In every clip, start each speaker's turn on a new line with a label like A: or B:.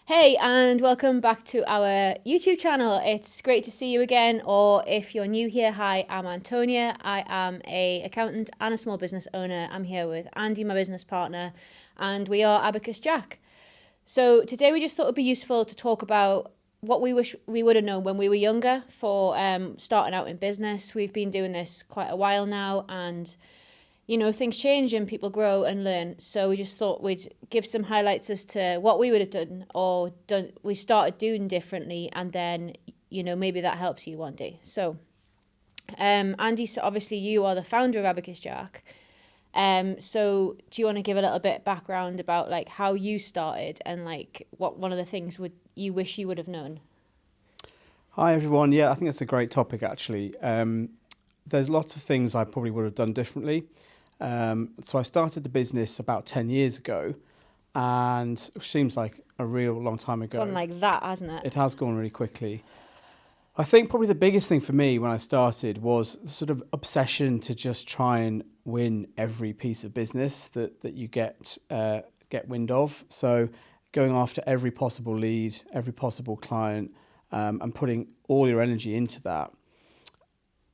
A: Hey, and welcome back to our YouTube channel. It's great to see you again, or if you're new here, hi, I'm Antonia. I am a accountant and a small business owner. I'm here with Andy, my business partner, and we are Abacus Jack. So today we just thought it'd be useful to talk about what we wish we would have known when we were younger for starting out in business. We've been doing this quite a while now, and things change and people grow and learn. So we just thought we'd give some highlights as to what we would have done or we started doing differently, and then, maybe that helps you one day. So, Andy, so obviously you are the founder of Abacus Jack. So do you want to give a little bit background about like how you started and like what one of the things would you wish you would have known?
B: Hi everyone. Yeah, I think that's a great topic actually. There's lots of things I probably would have done differently. So I started the business about 10 years ago, and it seems like a real long time ago.
A: Gone like that, hasn't it?
B: It has gone really quickly. I think probably the biggest thing for me when I started was the sort of obsession to just try and win every piece of business that you get wind of. So going after every possible lead, every possible client, and putting all your energy into that.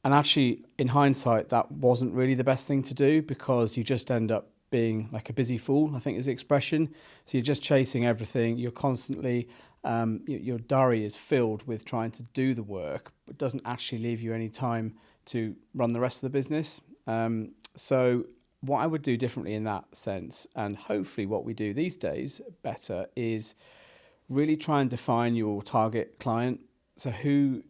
B: And actually, in hindsight, that wasn't really the best thing to do because you just end up being like a busy fool, I think is the expression. So you're just chasing everything. You're constantly, your diary is filled with trying to do the work, but doesn't actually leave you any time to run the rest of the business. So what I would do differently in that sense, and hopefully what we do these days better, is really try and define your target client. So who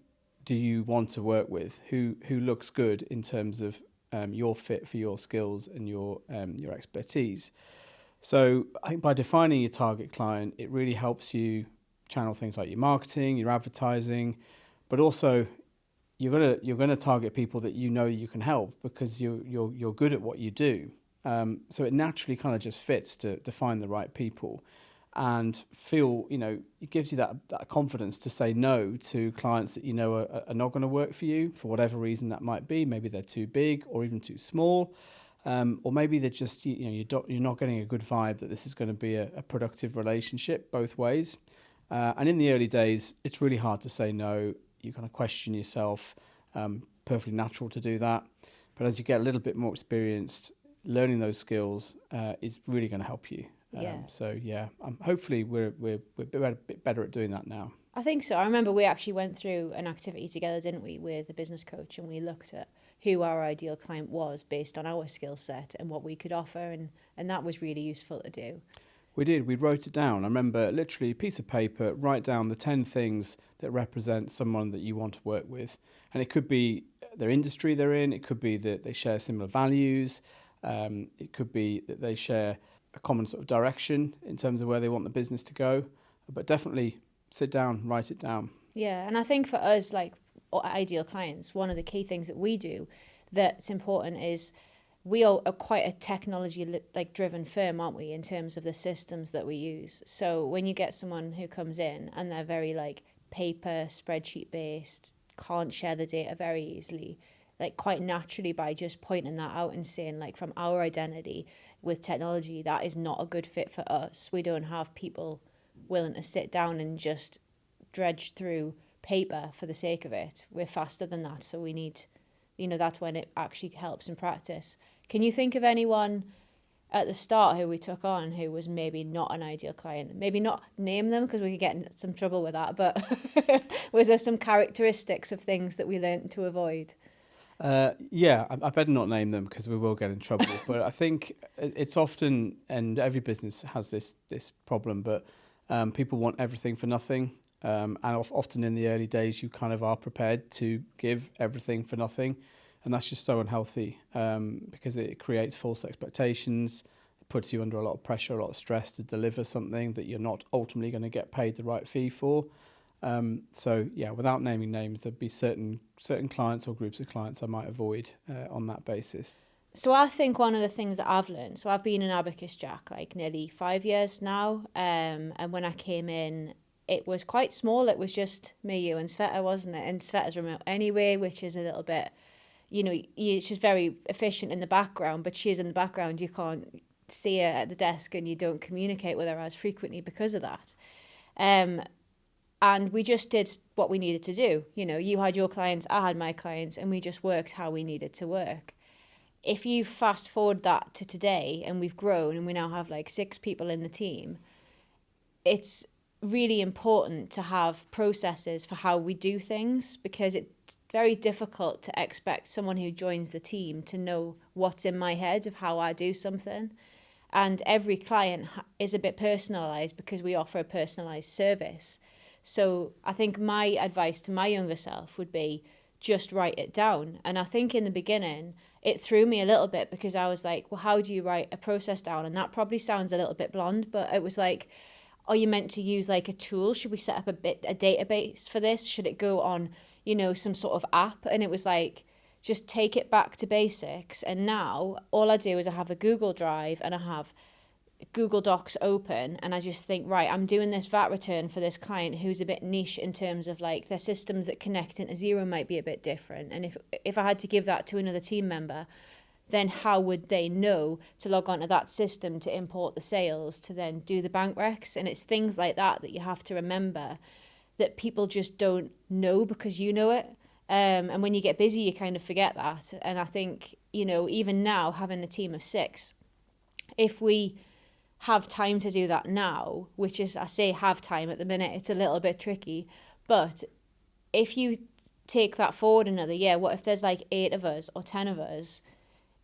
B: do you want to work with? Who looks good in terms of your fit for your skills and your expertise? So I think by defining your target client, it really helps you channel things like your marketing, your advertising, but also you're gonna target people that you know you can help because you're good at what you do. So it naturally kind of just fits to find the right people. And feel, it gives you that confidence to say no to clients that are not going to work for you for whatever reason that might be. Maybe they're too big or even too small, or maybe they're just you're not getting a good vibe that this is going to be a productive relationship both ways. And in the early days, it's really hard to say no. You kind of question yourself. Perfectly natural to do that, but as you get a little bit more experienced, learning those skills is really going to help you. Hopefully we're a bit better at doing that now.
A: I think so. I remember we actually went through an activity together, didn't we, with a business coach, and we looked at who our ideal client was based on our skill set and what we could offer, and that was really useful to do.
B: We did. We wrote it down. I remember literally a piece of paper, write down the 10 things that represent someone that you want to work with. And it could be their industry they're in. It could be that they share similar values. It could be that they share a common sort of direction in terms of where they want the business to go, but definitely sit down, write it down.
A: Yeah, and I think for us, like ideal clients, one of the key things that we do that's important is we are quite a technology driven firm, aren't we, in terms of the systems that we use. So when you get someone who comes in and they're very like paper, spreadsheet based, can't share the data very easily, like quite naturally by just pointing that out and saying like from our identity with technology, that is not a good fit for us. We don't have people willing to sit down and just dredge through paper for the sake of it. We're faster than that. So we need, that's when it actually helps in practice. Can you think of anyone at the start who we took on who was maybe not an ideal client? Maybe not name them because we could get in some trouble with that, but was there some characteristics of things that we learned to avoid?
B: I better not name them because we will get in trouble. But I think it's often, and every business has this problem, but people want everything for nothing. And often in the early days, you kind of are prepared to give everything for nothing. And that's just so unhealthy because it creates false expectations. It puts you under a lot of pressure, a lot of stress to deliver something that you're not ultimately going to get paid the right fee for. Without naming names, there'd be certain clients or groups of clients I might avoid on that basis.
A: So I think one of the things that I've learned, so I've been in Abacus Jack like nearly 5 years now, and when I came in, it was quite small. It was just me, you, and Sveta, wasn't it? And Sveta's remote anyway, which is a little bit, she's very efficient in the background, but she's in the background. You can't see her at the desk and you don't communicate with her as frequently because of that. And we just did what we needed to do. You know, you had your clients, I had my clients, and we just worked how we needed to work. If you fast forward that to today and we've grown and we now have like 6 people in the team, it's really important to have processes for how we do things, because it's very difficult to expect someone who joins the team to know what's in my head of how I do something. And every client is a bit personalized because we offer a personalized service. So I think my advice to my younger self would be just write it down. And I think in the beginning, it threw me a little bit because I was like, well, how do you write a process down? And that probably sounds a little bit blonde, but it was like, are you meant to use like a tool? Should we set up a database for this? Should it go on, you know, some sort of app? And it was like, just take it back to basics. And now all I do is I have a Google Drive and I have Google Docs open, and I just think, right, I'm doing this VAT return for this client who's a bit niche in terms of like their systems that connect into Xero might be a bit different. And if I had to give that to another team member, then how would they know to log onto that system to import the sales to then do the bank recs? And it's things like that that you have to remember that people just don't know because you know it. And when you get busy, you kind of forget that. And I think, you know, even now having a team of 6, if we have time to do that now, which is, I say have time at the minute, it's a little bit tricky, but if you take that forward another year, what if there's like 8 of us or 10 of us?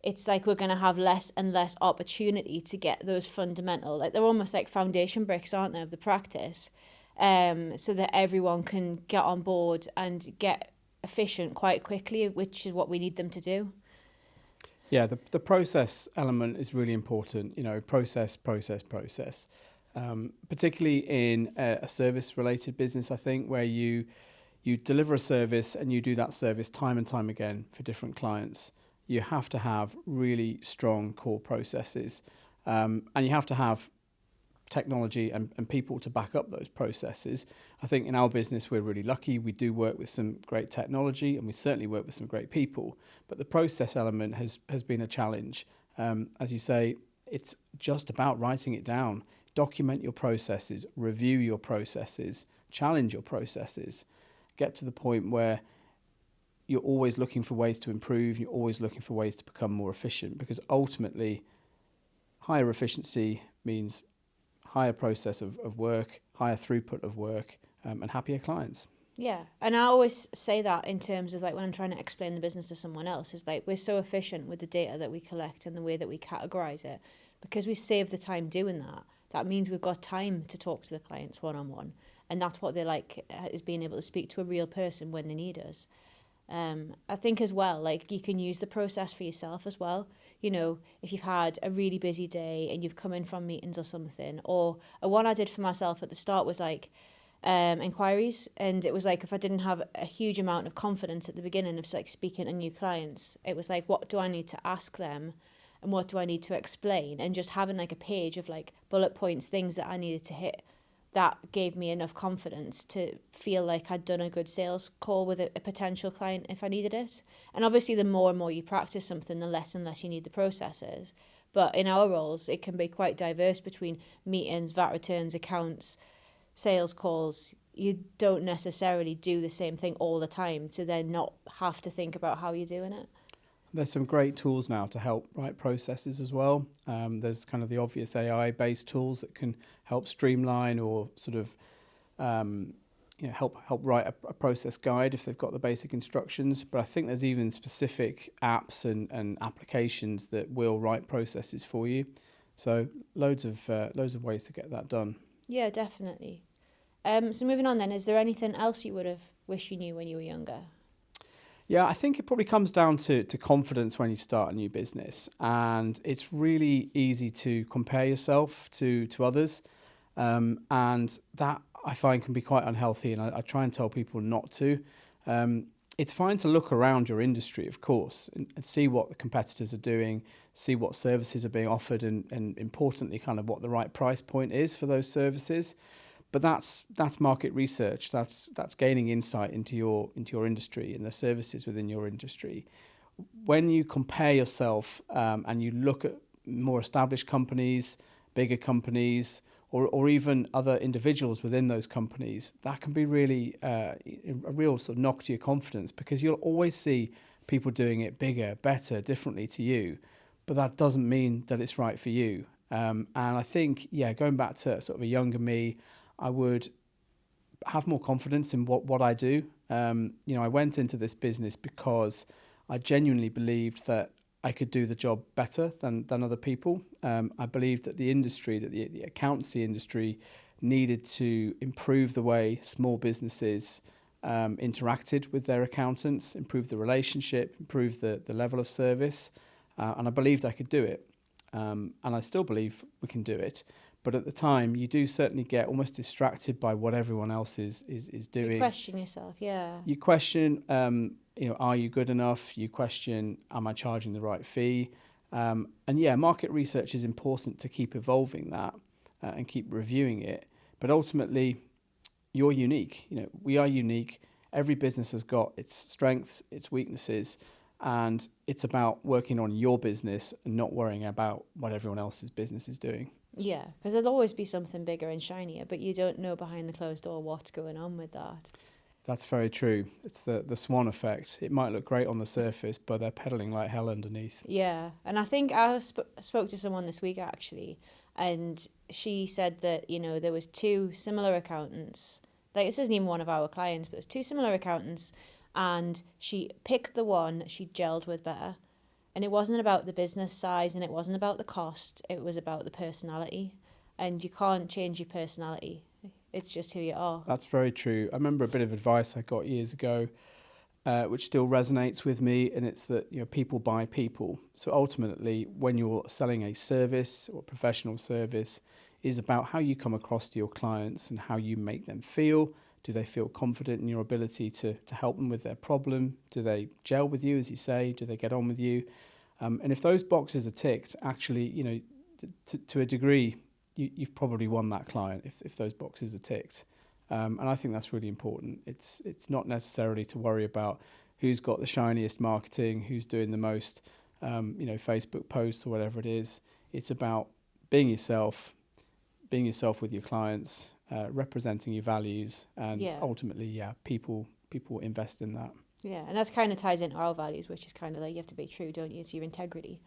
A: It's like we're going to have less and less opportunity to get those fundamental, like they're almost like foundation bricks, aren't they, of the practice, so that everyone can get on board and get efficient quite quickly, which is what we need them to do.
B: Yeah, the process element is really important, you know, process. Particularly in a service-related business, I think, where you deliver a service and you do that service time and time again for different clients. You have to have really strong core processes, and you have to have technology and people to back up those processes. I think in our business, we're really lucky. We do work with some great technology and we certainly work with some great people, but the process element has been a challenge. As you say, it's just about writing it down. Document your processes, review your processes, challenge your processes, get to the point where you're always looking for ways to improve, you're always looking for ways to become more efficient, because ultimately higher efficiency means higher process of work, higher throughput of work, and happier clients.
A: Yeah, and I always say that in terms of like when I'm trying to explain the business to someone else, is like we're so efficient with the data that we collect and the way that we categorize it, because we save the time doing that. That means we've got time to talk to the clients one-on-one, and that's what they like, is being able to speak to a real person when they need us. I think as well, like you can use the process for yourself as well. You know, if you've had a really busy day and you've come in from meetings or something, or one I did for myself at the start was like inquiries. And it was like, if I didn't have a huge amount of confidence at the beginning of like speaking to new clients, it was like, what do I need to ask them? And what do I need to explain? And just having like a page of like bullet points, things that I needed to hit, that gave me enough confidence to feel like I'd done a good sales call with a potential client if I needed it. And obviously the more and more you practice something, the less and less you need the processes. But in our roles, it can be quite diverse between meetings, VAT returns, accounts, sales calls. You don't necessarily do the same thing all the time to then not have to think about how you're doing it.
B: There's some great tools now to help write processes as well. There's kind of the obvious AI-based tools that can help streamline or sort of help write a process guide if they've got the basic instructions. But I think there's even specific apps and applications that will write processes for you. So loads of ways to get that done.
A: Yeah, definitely. So moving on then, is there anything else you would have wished you knew when you were younger?
B: Yeah, I think it probably comes down to confidence when you start a new business, and it's really easy to compare yourself to others, and that I find can be quite unhealthy, and I try and tell people not to. It's fine to look around your industry, of course, and see what the competitors are doing, see what services are being offered, and importantly, kind of what the right price point is for those services. But that's market research. That's gaining insight into your industry and the services within your industry. When you compare yourself and you look at more established companies, bigger companies, or even other individuals within those companies, that can be really a real sort of knock to your confidence, because you'll always see people doing it bigger, better, differently to you, but that doesn't mean that it's right for you. And I think, going back to sort of a younger me, I would have more confidence in what I do. I went into this business because I genuinely believed that I could do the job better than other people. I believed that the industry, that the accountancy industry, needed to improve the way small businesses interacted with their accountants, improve the relationship, improve the level of service. And I believed I could do it. And I still believe we can do it. But at the time, you do certainly get almost distracted by what everyone else is doing.
A: You question yourself, yeah.
B: You question, are you good enough? You question, am I charging the right fee? Market research is important to keep evolving that and keep reviewing it. But ultimately, you're unique. We are unique. Every business has got its strengths, its weaknesses, and it's about working on your business and not worrying about what everyone else's business is doing.
A: Yeah, because there'll always be something bigger and shinier, but you don't know behind the closed door what's going on with that.
B: That's very true. It's the swan effect. It might look great on the surface, but they're pedaling like hell underneath.
A: Yeah, and I think I spoke to someone this week, actually, and she said that, there was two similar accountants. Like, this isn't even one of our clients, but there's two similar accountants, and she picked the one that she gelled with better. And it wasn't about the business size and it wasn't about the cost. It was about the personality. And you can't change your personality. It's just who you are.
B: That's very true. I remember a bit of advice I got years ago, which still resonates with me. And it's that, people buy people. So ultimately, when you're selling a service or professional service, is about how you come across to your clients and how you make them feel. Do they feel confident in your ability to help them with their problem? Do they gel with you, as you say? Do they get on with you? And if those boxes are ticked, actually, to a degree, you've probably won that client if those boxes are ticked. And I think that's really important. It's not necessarily to worry about who's got the shiniest marketing, who's doing the most, Facebook posts or whatever it is. It's about being yourself with your clients, representing your values, and ultimately, people invest in that.
A: Yeah, and that's kind of ties into our values, which is kind of like you have to be true, don't you? It's your integrity.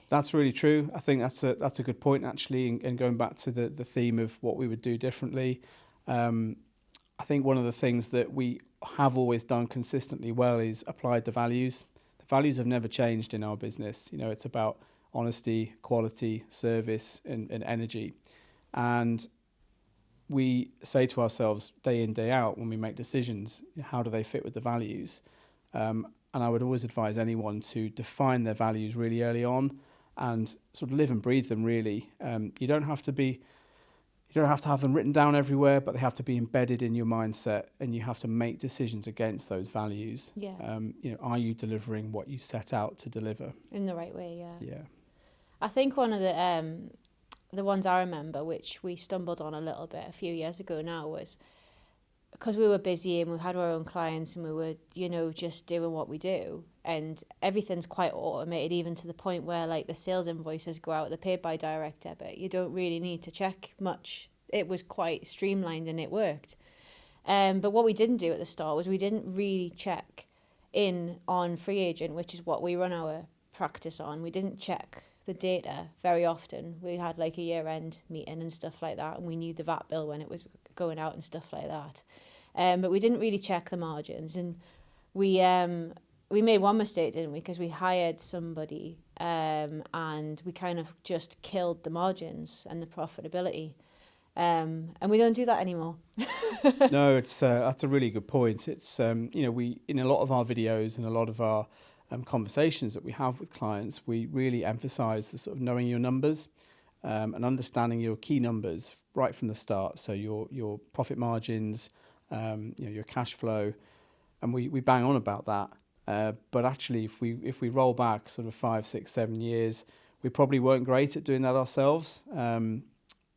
B: That's really true. I think that's a good point, actually, and going back to the theme of what we would do differently. I think one of the things that we have always done consistently well is applied the values. The values have never changed in our business. It's about honesty, quality, service, and energy. And we say to ourselves day in, day out, when we make decisions, how do they fit with the values? And I would always advise anyone to define their values really early on and sort of live and breathe them, really. You don't have to have them written down everywhere, but they have to be embedded in your mindset, and you have to make decisions against those values.
A: Yeah.
B: Are you delivering what you set out to deliver?
A: In the right way, yeah.
B: Yeah.
A: I think one of the ones I remember, which we stumbled on a little bit a few years ago now, was because we were busy and we had our own clients and we were, just doing what we do, and everything's quite automated, even to the point where like the sales invoices go out, they're paid by direct debit. You don't really need to check much. It was quite streamlined and it worked. But what we didn't do at the start was we didn't really check in on Free Agent, which is what we run our practice on. We didn't check the data very often. We had like a year-end meeting and stuff like that, and we knew the VAT bill when it was going out and stuff like that. But we didn't really check the margins, and we made one mistake, didn't we? Because we hired somebody, and we kind of just killed the margins and the profitability. And we don't do that anymore.
B: No, that's a really good point. It's we, in a lot of our videos and a lot of our conversations that we have with clients, we really emphasize the sort of knowing your numbers and understanding your key numbers right from the start. So your profit margins, your cash flow, and we bang on about that. But actually, if we roll back sort of 5, 6, 7 years, we probably weren't great at doing that ourselves.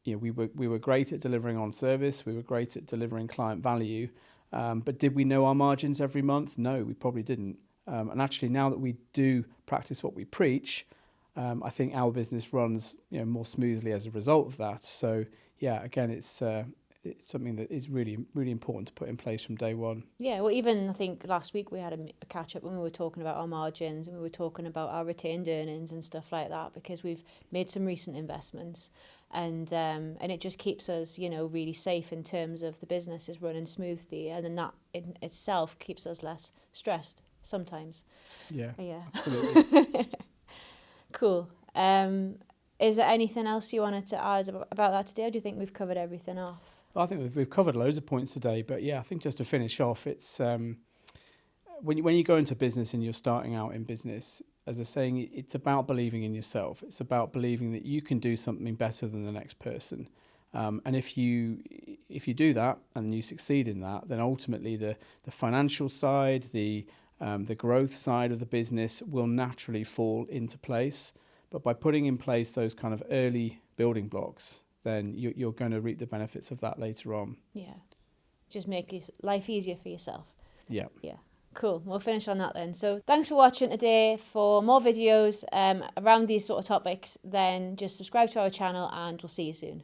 B: We were great at delivering on service. We were great at delivering client value. But did we know our margins every month? No, we probably didn't. And actually, now that we do practice what we preach, I think our business runs, more smoothly as a result of that. So yeah, again, it's something that is really, really important to put in place from day one.
A: Yeah, well, even I think last week we had a catch up when we were talking about our margins and we were talking about our retained earnings and stuff like that, because we've made some recent investments, and it just keeps us, really safe in terms of the business is running smoothly, and then that in itself keeps us less stressed sometimes.
B: Yeah,
A: Yeah.
B: absolutely.
A: Cool. Is there anything else you wanted to add about that today, or do you think we've covered everything off?
B: I think we've covered loads of points today, but yeah, I think just to finish off, it's when you go into business and you're starting out in business, as I was saying, it's about believing in yourself. It's about believing that you can do something better than the next person. And if you do that and you succeed in that, then ultimately the financial side, the growth side of the business will naturally fall into place. But by putting in place those kind of early building blocks, then you're going to reap the benefits of that later on.
A: Yeah. Just make life easier for yourself.
B: Yeah.
A: Yeah. Cool. We'll finish on that then. So thanks for watching today. For more videos around these sort of topics, then just subscribe to our channel and we'll see you soon.